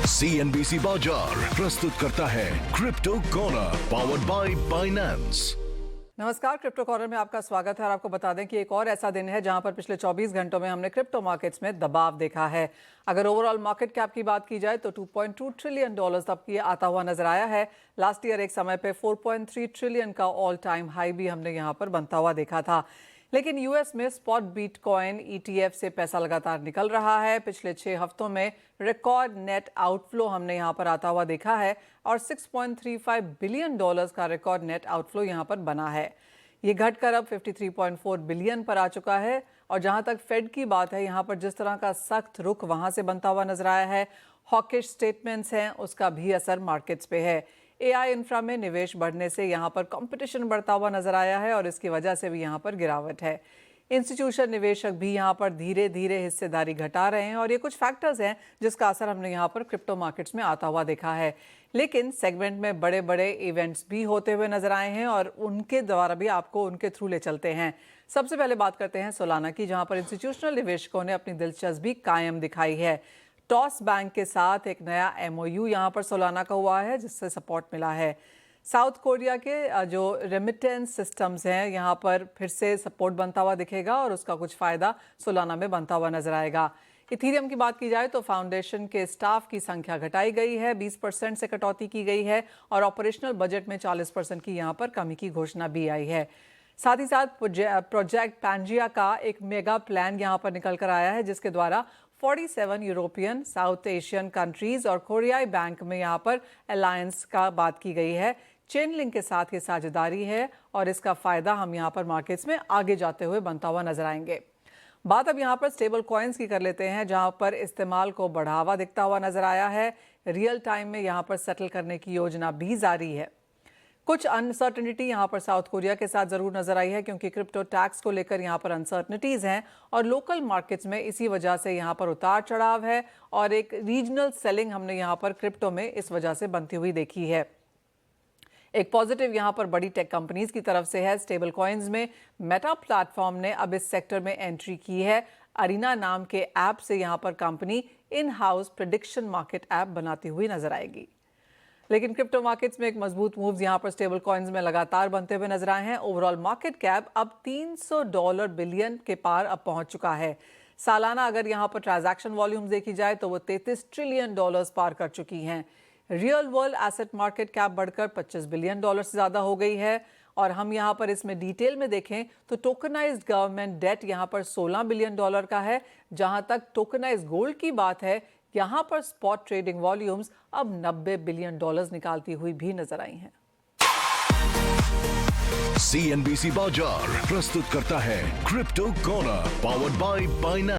CNBC बाजार प्रस्तुत करता है crypto corner powered by Binance. नमस्कार, क्रिप्टो कॉर्नर में आपका स्वागत है। और आपको बता दें कि एक और ऐसा दिन है जहां पर पिछले 24 घंटों में हमने क्रिप्टो मार्केट्स में दबाव देखा है। अगर ओवरऑल मार्केट कैप की बात की जाए तो $2.2 ट्रिलियन तक की आता हुआ नजर आया है। लास्ट ईयर एक समय पे 4.3 ट्रिलियन का ऑल टाइम हाई भी हमने यहां पर बनता हुआ देखा था। लेकिन यूएस में स्पॉट बिटकॉइन ईटीएफ से पैसा लगातार निकल रहा है। पिछले 6 हफ्तों में रिकॉर्ड नेट आउटफ्लो हमने यहां पर आता हुआ देखा है और $6.35 बिलियन का रिकॉर्ड नेट आउटफ्लो यहां पर बना है। ये घटकर अब 53.4 बिलियन पर आ चुका है। और जहां तक फेड की बात है, यहां पर जिस तरह का सख्त रुख वहां से बनता हुआ नजर आया है, हॉकिश स्टेटमेंट्स हैं, उसका भी असर मार्केट्स पे है। एआई इंफ्रा में निवेश बढ़ने से यहां पर कंपटीशन बढ़ता हुआ नजर आया है और इसकी वजह से भी यहां पर गिरावट है। इंस्टीट्यूशन निवेशक भी यहां पर धीरे धीरे हिस्सेदारी घटा रहे हैं और ये कुछ फैक्टर्स हैं जिसका असर हमने यहां पर क्रिप्टो मार्केट्स में आता हुआ देखा है। लेकिन सेगमेंट में बड़े बड़े इवेंट्स भी होते हुए नजर आए हैं और उनके द्वारा भी आपको उनके थ्रू ले चलते हैं। सबसे पहले बात करते हैं सोलाना की, जहां पर इंस्टीट्यूशनल निवेशकों ने अपनी दिलचस्पी कायम दिखाई है। टॉस बैंक के साथ एक नया एमओयू यहां पर सोलाना का हुआ है जिससे सपोर्ट मिला है। साउथ कोरिया के जो रेमिटेंस सिस्टम्स हैं, यहां पर फिर से सपोर्ट बनता हुआ दिखेगा और उसका कुछ फायदा सोलाना में बनता हुआ नजर आएगा। इथीरियम की बात की जाए तो फाउंडेशन के स्टाफ की संख्या घटाई गई है, 20% से कटौती की गई है और ऑपरेशनल बजट में 40% की यहां पर कमी की घोषणा भी आई है। साथ ही साथ प्रोजेक्ट पैंजिया का एक मेगा प्लान यहां पर निकल कर आया है जिसके द्वारा 47 यूरोपियन, साउथ एशियन कंट्रीज और कोरियाई बैंक में यहां पर अलायंस का बात की गई है। चेन लिंक के साथ ये साझेदारी है और इसका फायदा हम यहां पर मार्केट्स में आगे जाते हुए बनता हुआ नजर आएंगे। बात अब यहां पर स्टेबल कॉइन्स की कर लेते हैं, जहां पर इस्तेमाल को बढ़ावा दिखता हुआ नजर आया है। रियल टाइम में यहां पर सेटल करने की योजना भी जारी है। कुछ अनसर्टेनिटी यहां पर साउथ कोरिया के साथ जरूर नजर आई है क्योंकि क्रिप्टो टैक्स को लेकर यहां पर अनसर्टेनिटीज हैं और लोकल मार्केट्स में इसी वजह से यहां पर उतार चढ़ाव है और एक रीजनल सेलिंग हमने यहां पर क्रिप्टो में इस वजह से बनती हुई देखी है। एक पॉजिटिव यहां पर बड़ी टेक कंपनीज की तरफ से है। स्टेबल कॉइन्स में मेटा प्लेटफॉर्म ने अब इस सेक्टर में एंट्री की है। अरीना नाम के ऐप से यहां पर company in house prediction market app बनाती हुई नजर आएगी। लेकिन क्रिप्टो मार्केट्स में एक मजबूत मूव्स यहां पर स्टेबल कॉइन्स में लगातार बनते हुए नजर आए हैं। ओवरऑल मार्केट कैप अब $300 बिलियन के पार अब पहुंच चुका है। सालाना अगर यहां पर ट्रांजैक्शन वॉल्यूम्स देखी जाए तो वो $33 ट्रिलियन पार कर चुकी हैं। Real world asset market cap बढ़कर $25 बिलियन से ज्यादा हो गई है। और हम यहां पर इसमें डिटेल में देखें तो टोकनाइज्ड गवर्नमेंट डेट यहां पर $16 बिलियन का है। जहां तक टोकनाइज्ड गोल्ड की बात है, यहां पर स्पॉट ट्रेडिंग वॉल्यूम्स अब $90 बिलियन निकालती हुई भी नजर आई हैं। CNBC बाजार प्रस्तुत करता है crypto corner powered by Binance.